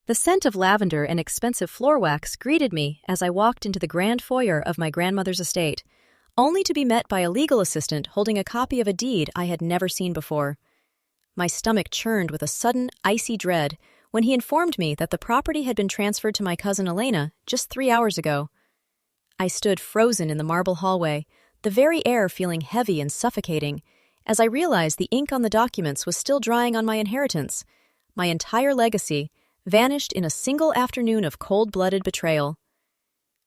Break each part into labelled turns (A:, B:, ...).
A: The scent of lavender and expensive floor wax greeted me as I walked into the grand foyer of my grandmother's estate, only to be met by a legal assistant holding a copy of a deed I had never seen before. My stomach churned with a sudden, icy dread when he informed me that the property had been transferred to my cousin Elena just 3 hours ago. I stood frozen in the marble hallway, the very air feeling heavy and suffocating, as I realized the ink on the documents was still drying on my inheritance. My entire legacy vanished in a single afternoon of cold-blooded betrayal.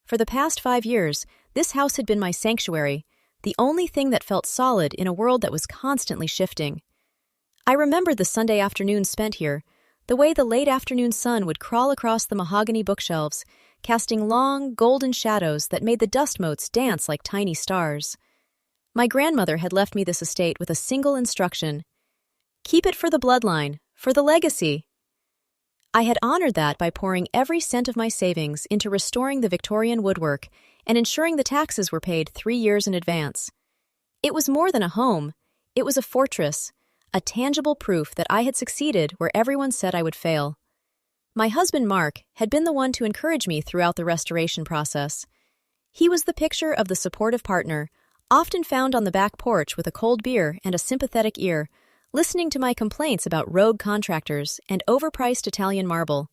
A: For the past 5 years, this house had been my sanctuary, the only thing that felt solid in a world that was constantly shifting. I remembered the Sunday afternoons spent here, the way the late afternoon sun would crawl across the mahogany bookshelves, casting long, golden shadows that made the dust motes dance like tiny stars. My grandmother had left me this estate with a single instruction: keep it for the bloodline, for the legacy. I had honored that by pouring every cent of my savings into restoring the Victorian woodwork and ensuring the taxes were paid 3 years in advance. It was more than a home. It was a fortress, a tangible proof that I had succeeded where everyone said I would fail. My husband, Mark, had been the one to encourage me throughout the restoration process. He was the picture of the supportive partner, often found on the back porch with a cold beer and a sympathetic ear, listening to my complaints about rogue contractors and overpriced Italian marble.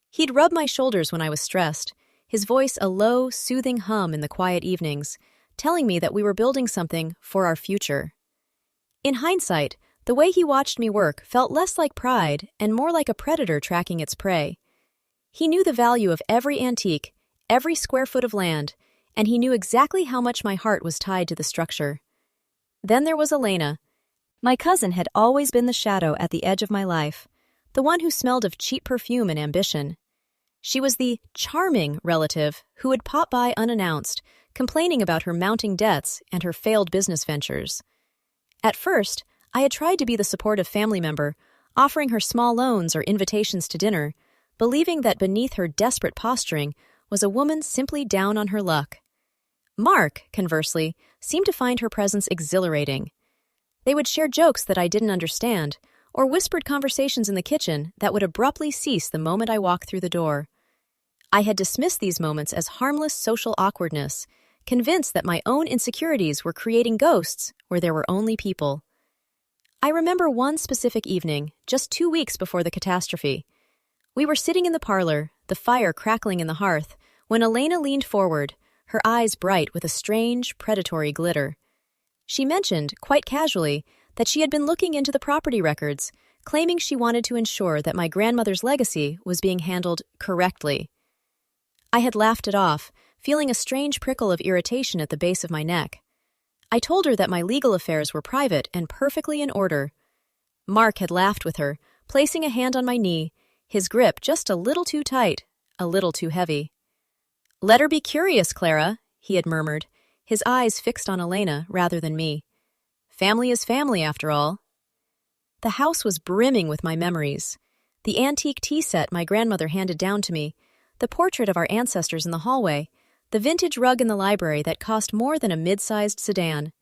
A: He'd rub my shoulders when I was stressed, his voice a low, soothing hum in the quiet evenings, telling me that we were building something for our future. In hindsight, the way he watched me work felt less like pride and more like a predator tracking its prey. He knew the value of every antique, every square foot of land, and he knew exactly how much my heart was tied to the structure. Then there was Elena. My cousin had always been the shadow at the edge of my life, the one who smelled of cheap perfume and ambition. She was the charming relative who would pop by unannounced, complaining about her mounting debts and her failed business ventures. At first, I had tried to be the supportive family member, offering her small loans or invitations to dinner, believing that beneath her desperate posturing was a woman simply down on her luck. Mark, conversely, seemed to find her presence exhilarating. They would share jokes that I didn't understand, or whispered conversations in the kitchen that would abruptly cease the moment I walked through the door. I had dismissed these moments as harmless social awkwardness, convinced that my own insecurities were creating ghosts where there were only people. I remember one specific evening, just 2 weeks before the catastrophe. We were sitting in the parlor, the fire crackling in the hearth, when Elena leaned forward, her eyes bright with a strange, predatory glitter. She mentioned, quite casually, that she had been looking into the property records, claiming she wanted to ensure that my grandmother's legacy was being handled correctly. I had laughed it off, feeling a strange prickle of irritation at the base of my neck. I told her that my legal affairs were private and perfectly in order. Mark had laughed with her, placing a hand on my knee, his grip just a little too tight, a little too heavy. "Let her be curious, Clara," he had murmured, his eyes fixed on Elena rather than me. "Family is family, after all." The house was brimming with my memories. The antique tea set my grandmother handed down to me, the portrait of our ancestors in the hallway, the vintage rug in the library that cost more than a mid-sized sedan.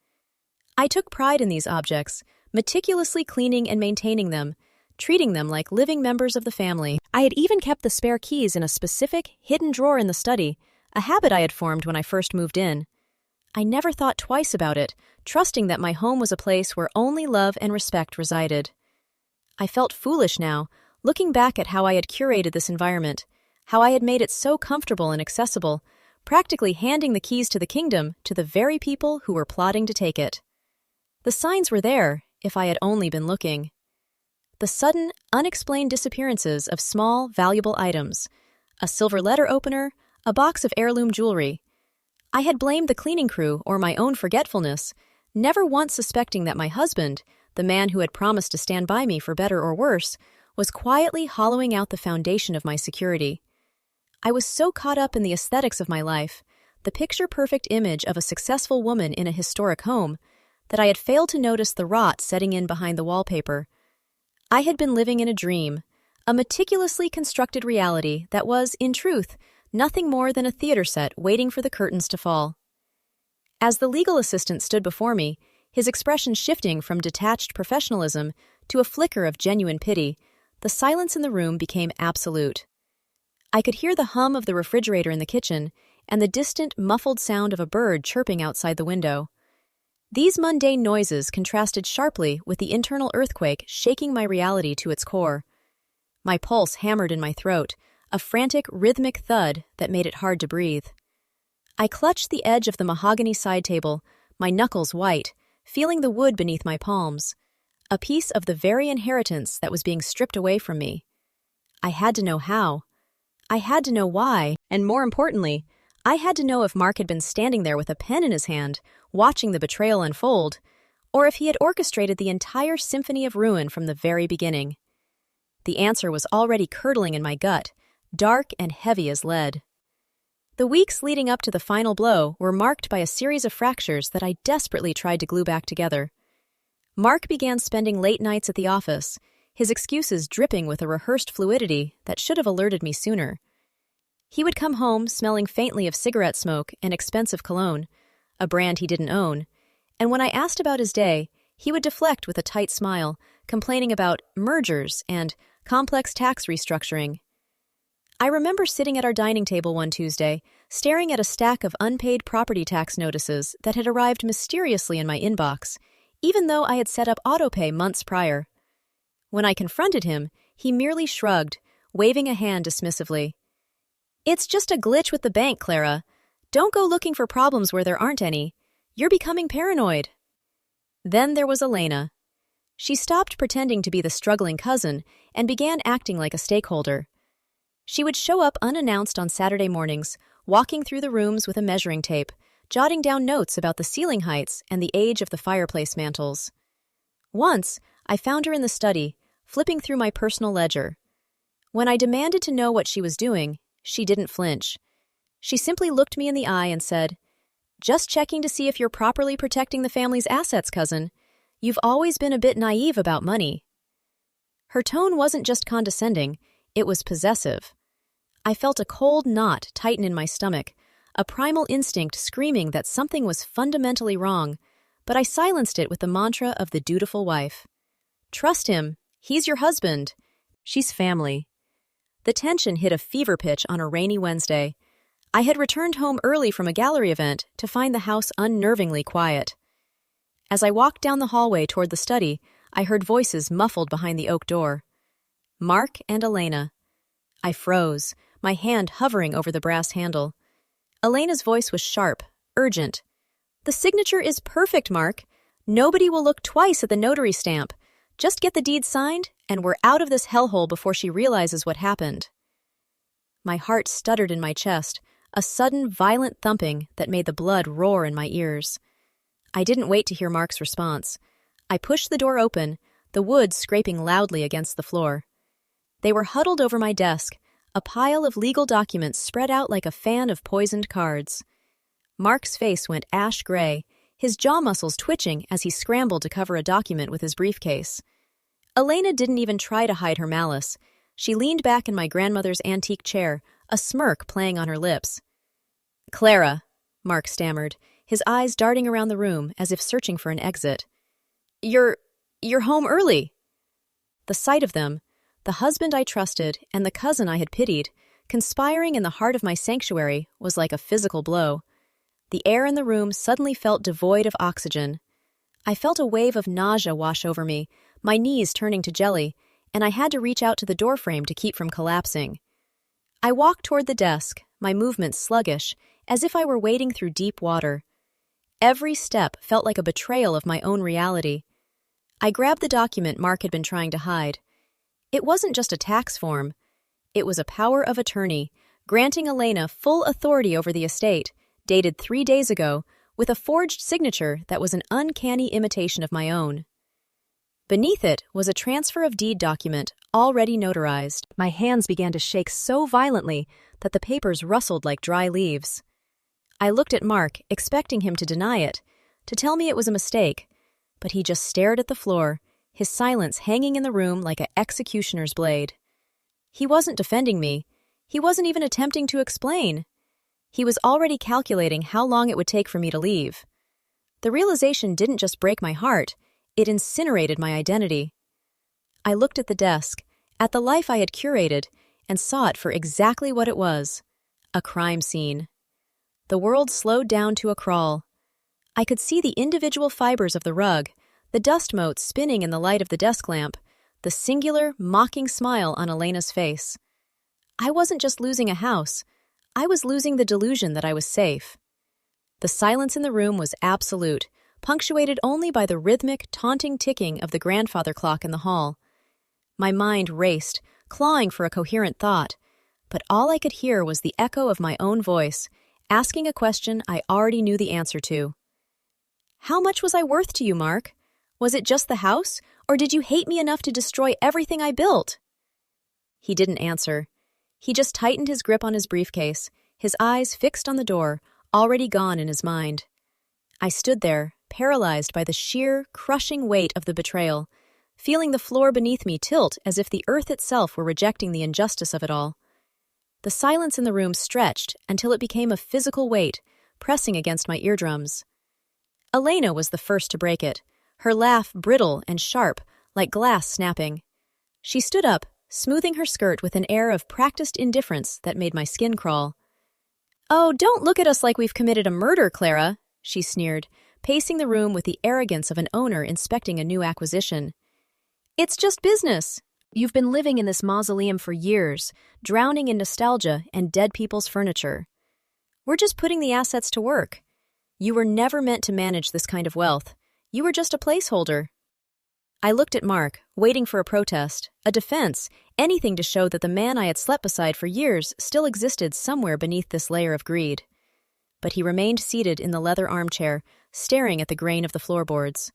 A: I took pride in these objects, meticulously cleaning and maintaining them, treating them like living members of the family. I had even kept the spare keys in a specific, hidden drawer in the study, a habit I had formed when I first moved in. I never thought twice about it, trusting that my home was a place where only love and respect resided. I felt foolish now, looking back at how I had curated this environment, how I had made it so comfortable and accessible, practically handing the keys to the kingdom to the very people who were plotting to take it. The signs were there, if I had only been looking. The sudden, unexplained disappearances of small, valuable items, a silver letter opener, a box of heirloom jewelry. I had blamed the cleaning crew or my own forgetfulness, never once suspecting that my husband, the man who had promised to stand by me for better or worse, was quietly hollowing out the foundation of my security. I was so caught up in the aesthetics of my life, the picture-perfect image of a successful woman in a historic home, that I had failed to notice the rot setting in behind the wallpaper. I had been living in a dream, a meticulously constructed reality that was, in truth, nothing more than a theater set waiting for the curtains to fall. As the legal assistant stood before me, his expression shifting from detached professionalism to a flicker of genuine pity, the silence in the room became absolute. I could hear the hum of the refrigerator in the kitchen and the distant, muffled sound of a bird chirping outside the window. These mundane noises contrasted sharply with the internal earthquake shaking my reality to its core. My pulse hammered in my throat, a frantic, rhythmic thud that made it hard to breathe. I clutched the edge of the mahogany side table, my knuckles white, feeling the wood beneath my palms, a piece of the very inheritance that was being stripped away from me. I had to know how. I had to know why, and more importantly, I had to know if Mark had been standing there with a pen in his hand, watching the betrayal unfold, or if he had orchestrated the entire symphony of ruin from the very beginning. The answer was already curdling in my gut, dark and heavy as lead. The weeks leading up to the final blow were marked by a series of fractures that I desperately tried to glue back together. Mark began spending late nights at the office, his excuses dripping with a rehearsed fluidity that should have alerted me sooner. He would come home smelling faintly of cigarette smoke and expensive cologne, a brand he didn't own, and when I asked about his day, he would deflect with a tight smile, complaining about mergers and complex tax restructuring. I remember sitting at our dining table one Tuesday, staring at a stack of unpaid property tax notices that had arrived mysteriously in my inbox, even though I had set up autopay months prior. When I confronted him, he merely shrugged, waving a hand dismissively. "It's just a glitch with the bank, Clara. Don't go looking for problems where there aren't any. You're becoming paranoid." Then there was Elena. She stopped pretending to be the struggling cousin and began acting like a stakeholder. She would show up unannounced on Saturday mornings, walking through the rooms with a measuring tape, jotting down notes about the ceiling heights and the age of the fireplace mantels. Once, I found her in the study, flipping through my personal ledger. When I demanded to know what she was doing, she didn't flinch. She simply looked me in the eye and said, "Just checking to see if you're properly protecting the family's assets, cousin. You've always been a bit naive about money." Her tone wasn't just condescending, it was possessive. I felt a cold knot tighten in my stomach, a primal instinct screaming that something was fundamentally wrong, but I silenced it with the mantra of the dutiful wife. "Trust him. He's your husband. She's family." The tension hit a fever pitch on a rainy Wednesday. I had returned home early from a gallery event to find the house unnervingly quiet. As I walked down the hallway toward the study, I heard voices muffled behind the oak door. Mark and Elena. I froze, my hand hovering over the brass handle. Elena's voice was sharp, urgent. "The signature is perfect, Mark. Nobody will look twice at the notary stamp. Just get the deed signed, and we're out of this hellhole before she realizes what happened." My heart stuttered in my chest, a sudden, violent thumping that made the blood roar in my ears. I didn't wait to hear Mark's response. I pushed the door open, the wood scraping loudly against the floor. They were huddled over my desk, a pile of legal documents spread out like a fan of poisoned cards. Mark's face went ash gray, his jaw muscles twitching as he scrambled to cover a document with his briefcase. Elena didn't even try to hide her malice. She leaned back in my grandmother's antique chair, a smirk playing on her lips. "Clara," Mark stammered, his eyes darting around the room as if searching for an exit. You're home early." The sight of them, the husband I trusted and the cousin I had pitied, conspiring in the heart of my sanctuary, was like a physical blow. The air in the room suddenly felt devoid of oxygen. I felt a wave of nausea wash over me, my knees turning to jelly, and I had to reach out to the doorframe to keep from collapsing. I walked toward the desk, my movements sluggish, as if I were wading through deep water. Every step felt like a betrayal of my own reality. I grabbed the document Mark had been trying to hide. It wasn't just a tax form. It was a power of attorney, granting Elena full authority over the estate, dated 3 days ago, with a forged signature that was an uncanny imitation of my own. Beneath it was a transfer of deed document, already notarized. My hands began to shake so violently that the papers rustled like dry leaves. I looked at Mark, expecting him to deny it, to tell me it was a mistake, but he just stared at the floor, his silence hanging in the room like an executioner's blade. He wasn't defending me. He wasn't even attempting to explain. He was already calculating how long it would take for me to leave. The realization didn't just break my heart, it incinerated my identity. I looked at the desk, at the life I had curated, and saw it for exactly what it was: a crime scene. The world slowed down to a crawl. I could see the individual fibers of the rug, the dust motes spinning in the light of the desk lamp, the singular, mocking smile on Elena's face. I wasn't just losing a house. I was losing the delusion that I was safe. The silence in the room was absolute, punctuated only by the rhythmic, taunting ticking of the grandfather clock in the hall. My mind raced, clawing for a coherent thought, but all I could hear was the echo of my own voice, asking a question I already knew the answer to. How much was I worth to you, Mark? Was it just the house, or did you hate me enough to destroy everything I built? He didn't answer. He just tightened his grip on his briefcase, his eyes fixed on the door, already gone in his mind. I stood there, paralyzed by the sheer, crushing weight of the betrayal, feeling the floor beneath me tilt as if the earth itself were rejecting the injustice of it all. The silence in the room stretched until it became a physical weight, pressing against my eardrums. Elena was the first to break it, her laugh brittle and sharp, like glass snapping. She stood up, smoothing her skirt with an air of practiced indifference that made my skin crawl. "Oh, don't look at us like we've committed a murder, Clara," she sneered, pacing the room with the arrogance of an owner inspecting a new acquisition. "It's just business. You've been living in this mausoleum for years, drowning in nostalgia and dead people's furniture. We're just putting the assets to work. You were never meant to manage this kind of wealth. You were just a placeholder." I looked at Mark, waiting for a protest, a defense, anything to show that the man I had slept beside for years still existed somewhere beneath this layer of greed. But he remained seated in the leather armchair, staring at the grain of the floorboards.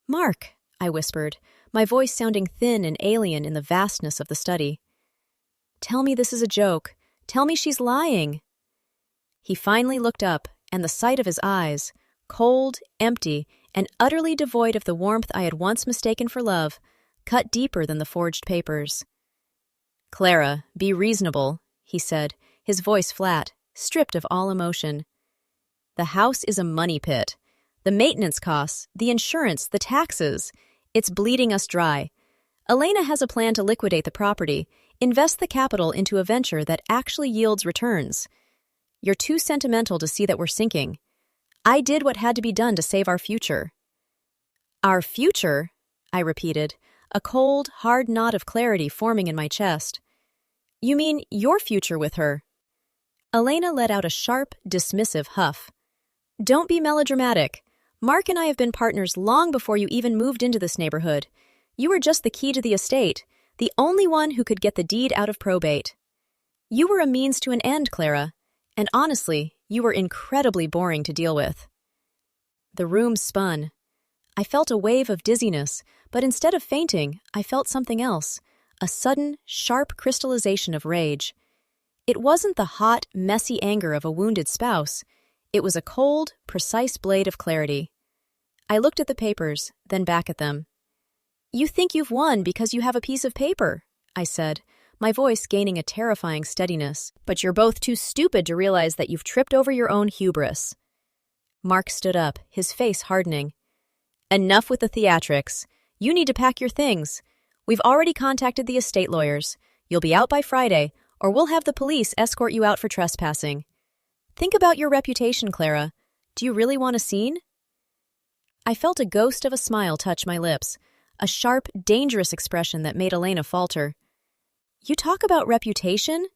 A: "Mark," I whispered, my voice sounding thin and alien in the vastness of the study. "Tell me this is a joke. Tell me she's lying." He finally looked up, and the sight of his eyes, cold, empty, and utterly devoid of the warmth I had once mistaken for love, cut deeper than the forged papers. "Clara, be reasonable," he said, his voice flat, stripped of all emotion. "The house is a money pit. The maintenance costs, the insurance, the taxes. It's bleeding us dry. Elena has a plan to liquidate the property, invest the capital into a venture that actually yields returns. You're too sentimental to see that we're sinking. I did what had to be done to save our future." "Our future?" I repeated, a cold, hard knot of clarity forming in my chest. "You mean your future with her?" Elena let out a sharp, dismissive huff. "Don't be melodramatic. Mark and I have been partners long before you even moved into this neighborhood. You were just the key to the estate, the only one who could get the deed out of probate. You were a means to an end, Clara, and honestly, you were incredibly boring to deal with." The room spun. I felt a wave of dizziness, but instead of fainting, I felt something else, a sudden, sharp crystallization of rage. It wasn't the hot, messy anger of a wounded spouse. It was a cold, precise blade of clarity. I looked at the papers, then back at them. "You think you've won because you have a piece of paper," I said, my voice gaining a terrifying steadiness. "But you're both too stupid to realize that you've tripped over your own hubris." Mark stood up, his face hardening. "Enough with the theatrics. You need to pack your things. We've already contacted the estate lawyers. You'll be out by Friday, or we'll have the police escort you out for trespassing. Think about your reputation, Clara. Do you really want a scene?" I felt a ghost of a smile touch my lips, a sharp, dangerous expression that made Elena falter. "You talk about reputation?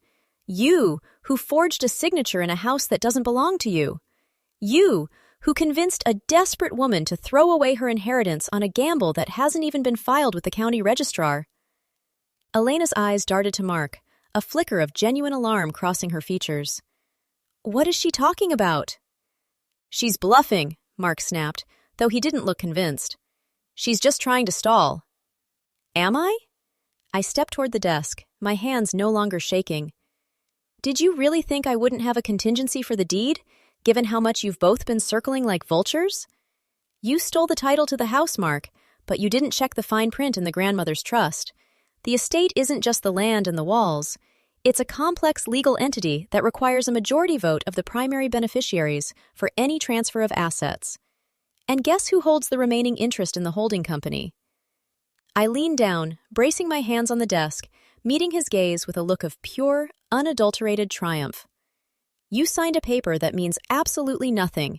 A: You, who forged a signature in a house that doesn't belong to you. You, who convinced a desperate woman to throw away her inheritance on a gamble that hasn't even been filed with the county registrar." Elena's eyes darted to Mark, a flicker of genuine alarm crossing her features. "What is she talking about?" "She's bluffing," Mark snapped, though he didn't look convinced. "She's just trying to stall." "Am I?" I stepped toward the desk, my hands no longer shaking. "Did you really think I wouldn't have a contingency for the deed, given how much you've both been circling like vultures? You stole the title to the house, Mark, but you didn't check the fine print in the grandmother's trust. The estate isn't just the land and the walls. It's a complex legal entity that requires a majority vote of the primary beneficiaries for any transfer of assets. And guess who holds the remaining interest in the holding company?" I leaned down, bracing my hands on the desk, meeting his gaze with a look of pure, unadulterated triumph. You signed a paper that means absolutely nothing.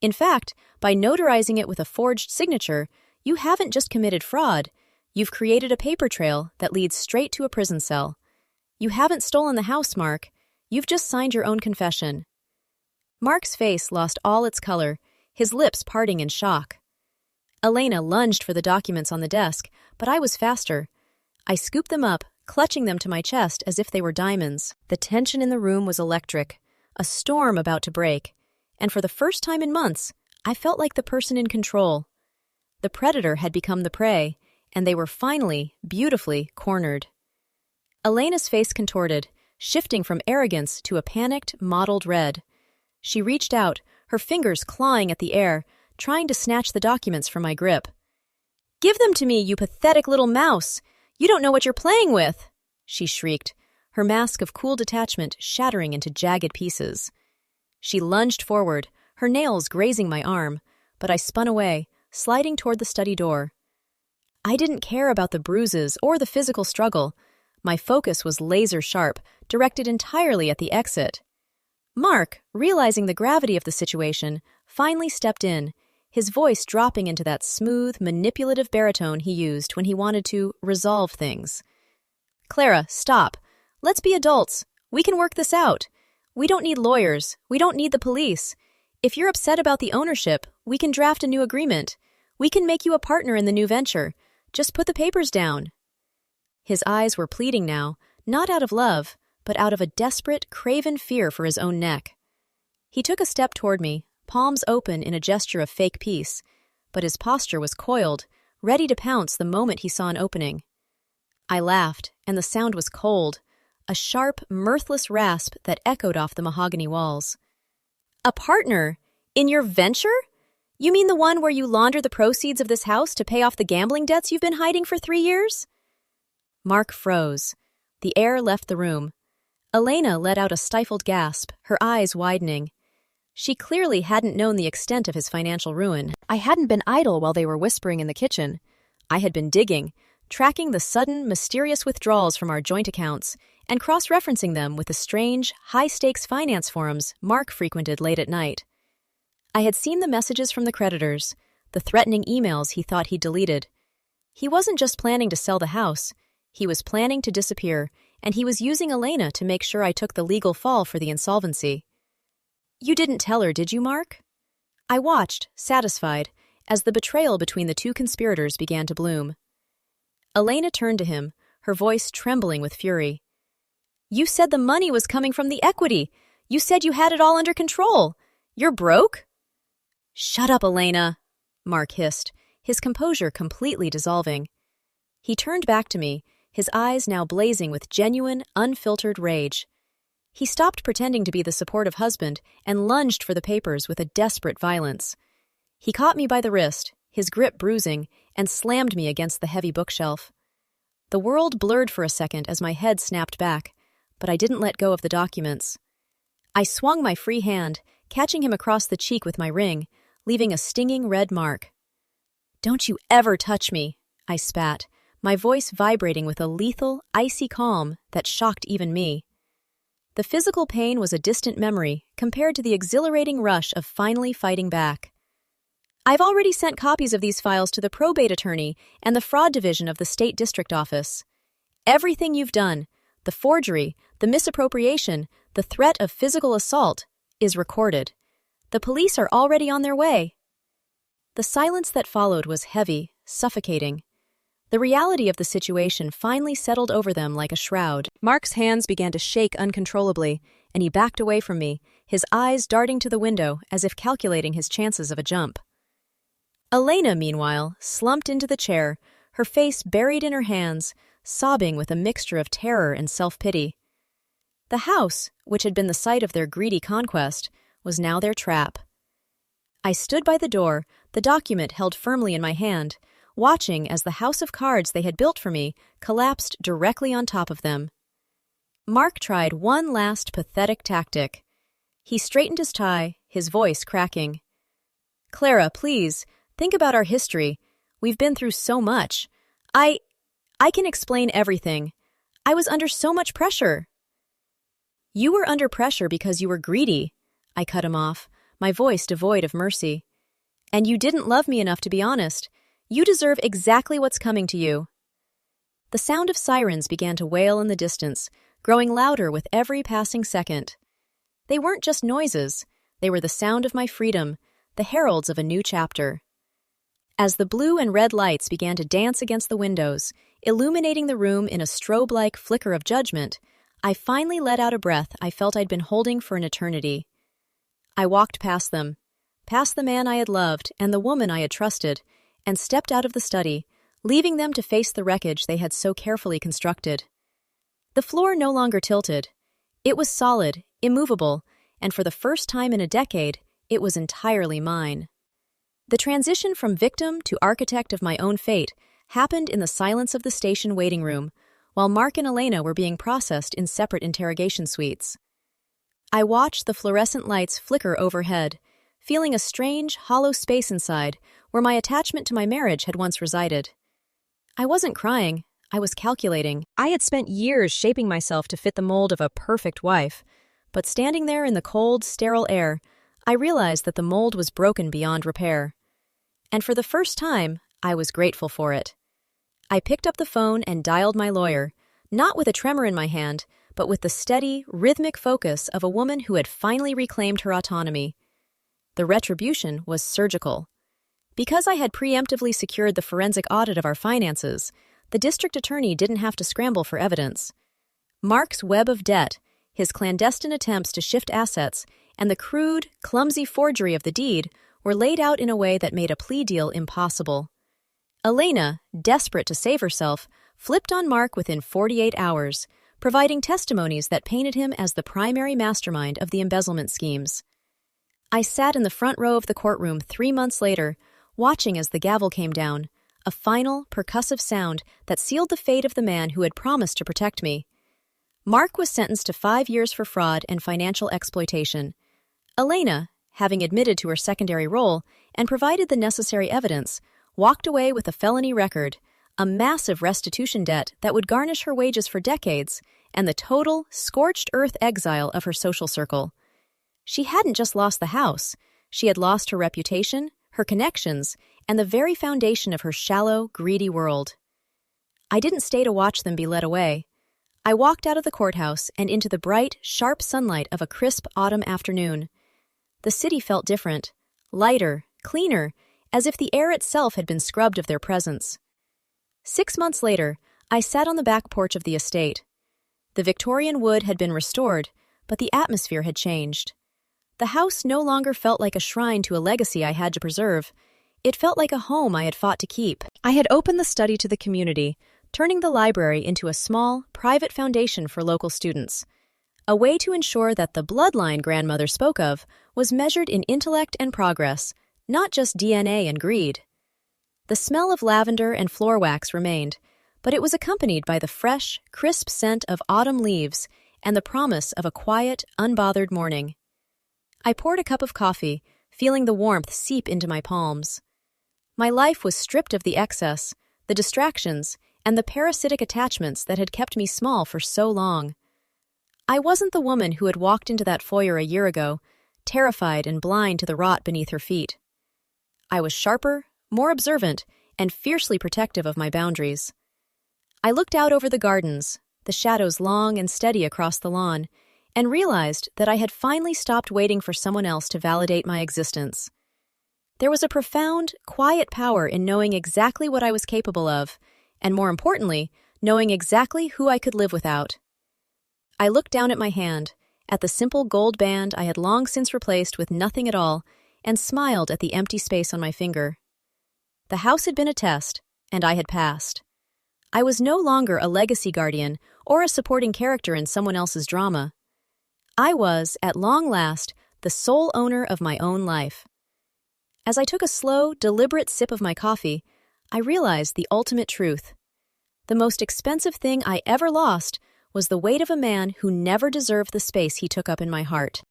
A: In fact, by notarizing it with a forged signature, you haven't just committed fraud, you've created a paper trail that leads straight to a prison cell. You haven't stolen the house, Mark. You've just signed your own confession. Mark's face lost all its color, his lips parting in shock. Elena lunged for the documents on the desk, but I was faster. I scooped them up, clutching them to my chest as if they were diamonds. The tension in the room was electric, a storm about to break, and for the first time in months, I felt like the person in control. The predator had become the prey, and they were finally, beautifully cornered. Elena's face contorted, shifting from arrogance to a panicked, mottled red. She reached out, her fingers clawing at the air, trying to snatch the documents from my grip. "Give them to me, you pathetic little mouse! You don't know what you're playing with!" she shrieked, her mask of cool detachment shattering into jagged pieces. She lunged forward, her nails grazing my arm, but I spun away, sliding toward the study door. I didn't care about the bruises or the physical struggle. My focus was laser-sharp, directed entirely at the exit. Mark, realizing the gravity of the situation, finally stepped in, his voice dropping into that smooth, manipulative baritone he used when he wanted to resolve things. "Clara, stop. Let's be adults. We can work this out. We don't need lawyers. We don't need the police. If you're upset about the ownership, we can draft a new agreement. We can make you a partner in the new venture. Just put the papers down." His eyes were pleading now, not out of love, but out of a desperate, craven fear for his own neck. He took a step toward me, palms open in a gesture of fake peace, but his posture was coiled, ready to pounce the moment he saw an opening. I laughed, and the sound was cold, a sharp, mirthless rasp that echoed off the mahogany walls. "A partner? In your venture? You mean the one where you launder the proceeds of this house to pay off the gambling debts you've been hiding for 3 years?" Mark froze. The air left the room. Elena let out a stifled gasp, her eyes widening. She clearly hadn't known the extent of his financial ruin. I hadn't been idle while they were whispering in the kitchen. I had been digging, tracking the sudden, mysterious withdrawals from our joint accounts, and cross-referencing them with the strange, high-stakes finance forums Mark frequented late at night. I had seen the messages from the creditors, the threatening emails he thought he'd deleted. He wasn't just planning to sell the house. He was planning to disappear, and he was using Elena to make sure I took the legal fall for the insolvency. "You didn't tell her, did you, Mark?" I watched, satisfied, as the betrayal between the two conspirators began to bloom. Elena turned to him, her voice trembling with fury. "You said the money was coming from the equity. You said you had it all under control. You're broke?" "Shut up, Elena," Mark hissed, his composure completely dissolving. He turned back to me, his eyes now blazing with genuine, unfiltered rage. He stopped pretending to be the supportive husband and lunged for the papers with a desperate violence. He caught me by the wrist, his grip bruising, and slammed me against the heavy bookshelf. The world blurred for a second as my head snapped back, but I didn't let go of the documents. I swung my free hand, catching him across the cheek with my ring, leaving a stinging red mark. "Don't you ever touch me," I spat, my voice vibrating with a lethal, icy calm that shocked even me. The physical pain was a distant memory compared to the exhilarating rush of finally fighting back. "I've already sent copies of these files to the probate attorney and the fraud division of the state district office. Everything you've done, the forgery, the misappropriation, the threat of physical assault, is recorded. The police are already on their way." The silence that followed was heavy, suffocating. The reality of the situation finally settled over them like a shroud. Mark's hands began to shake uncontrollably, and he backed away from me, his eyes darting to the window as if calculating his chances of a jump. Elena, meanwhile, slumped into the chair, her face buried in her hands, sobbing with a mixture of terror and self-pity. The house, which had been the site of their greedy conquest, was now their trap. I stood by the door, the document held firmly in my hand, watching as the house of cards they had built for me collapsed directly on top of them. Mark tried one last pathetic tactic. He straightened his tie, his voice cracking. "Clara, please, think about our history. We've been through so much. I can explain everything. I was under so much pressure. You were under pressure because you were greedy. I cut him off, my voice devoid of mercy. And you didn't love me enough to be honest. You deserve exactly what's coming to you. The sound of sirens began to wail in the distance, growing louder with every passing second. They weren't just noises, they were the sound of my freedom, the heralds of a new chapter. As the blue and red lights began to dance against the windows, illuminating the room in a strobe-like flicker of judgment, I finally let out a breath I felt I'd been holding for an eternity. I walked past them, past the man I had loved and the woman I had trusted, and stepped out of the study, leaving them to face the wreckage they had so carefully constructed. The floor no longer tilted. It was solid, immovable, and for the first time in a decade, it was entirely mine. The transition from victim to architect of my own fate happened in the silence of the station waiting room, while Mark and Elena were being processed in separate interrogation suites. I watched the fluorescent lights flicker overhead, feeling a strange, hollow space inside where my attachment to my marriage had once resided. I wasn't crying, I was calculating. I had spent years shaping myself to fit the mold of a perfect wife, but standing there in the cold, sterile air, I realized that the mold was broken beyond repair. And for the first time, I was grateful for it. I picked up the phone and dialed my lawyer, not with a tremor in my hand, but with the steady, rhythmic focus of a woman who had finally reclaimed her autonomy. The retribution was surgical. Because I had preemptively secured the forensic audit of our finances, the district attorney didn't have to scramble for evidence. Mark's web of debt, his clandestine attempts to shift assets, and the crude, clumsy forgery of the deed were laid out in a way that made a plea deal impossible. Elena, desperate to save herself, flipped on Mark within 48 hours, providing testimonies that painted him as the primary mastermind of the embezzlement schemes. I sat in the front row of the courtroom 3 months later, watching as the gavel came down, a final, percussive sound that sealed the fate of the man who had promised to protect me. Mark was sentenced to 5 years for fraud and financial exploitation. Elena, having admitted to her secondary role and provided the necessary evidence, walked away with a felony record, a massive restitution debt that would garnish her wages for decades, and the total, scorched-earth exile of her social circle. She hadn't just lost the house, she had lost her reputation, her connections, and the very foundation of her shallow, greedy world. I didn't stay to watch them be led away. I walked out of the courthouse and into the bright, sharp sunlight of a crisp autumn afternoon. The city felt different, lighter, cleaner, as if the air itself had been scrubbed of their presence. 6 months later, I sat on the back porch of the estate. The Victorian wood had been restored, but the atmosphere had changed. The house no longer felt like a shrine to a legacy I had to preserve. It felt like a home I had fought to keep. I had opened the study to the community, turning the library into a small, private foundation for local students. A way to ensure that the bloodline grandmother spoke of was measured in intellect and progress, not just DNA and greed. The smell of lavender and floor wax remained, but it was accompanied by the fresh, crisp scent of autumn leaves and the promise of a quiet, unbothered morning. I poured a cup of coffee, feeling the warmth seep into my palms. My life was stripped of the excess, the distractions, and the parasitic attachments that had kept me small for so long. I wasn't the woman who had walked into that foyer a year ago, terrified and blind to the rot beneath her feet. I was sharper, more observant, and fiercely protective of my boundaries. I looked out over the gardens, the shadows long and steady across the lawn, and realized that I had finally stopped waiting for someone else to validate my existence. There was a profound, quiet power in knowing exactly what I was capable of, and more importantly, knowing exactly who I could live without. I looked down at my hand, at the simple gold band I had long since replaced with nothing at all, and smiled at the empty space on my finger. The house had been a test, and I had passed. I was no longer a legacy guardian or a supporting character in someone else's drama. I was, at long last, the sole owner of my own life. As I took a slow, deliberate sip of my coffee, I realized the ultimate truth. The most expensive thing I ever lost was the weight of a man who never deserved the space he took up in my heart.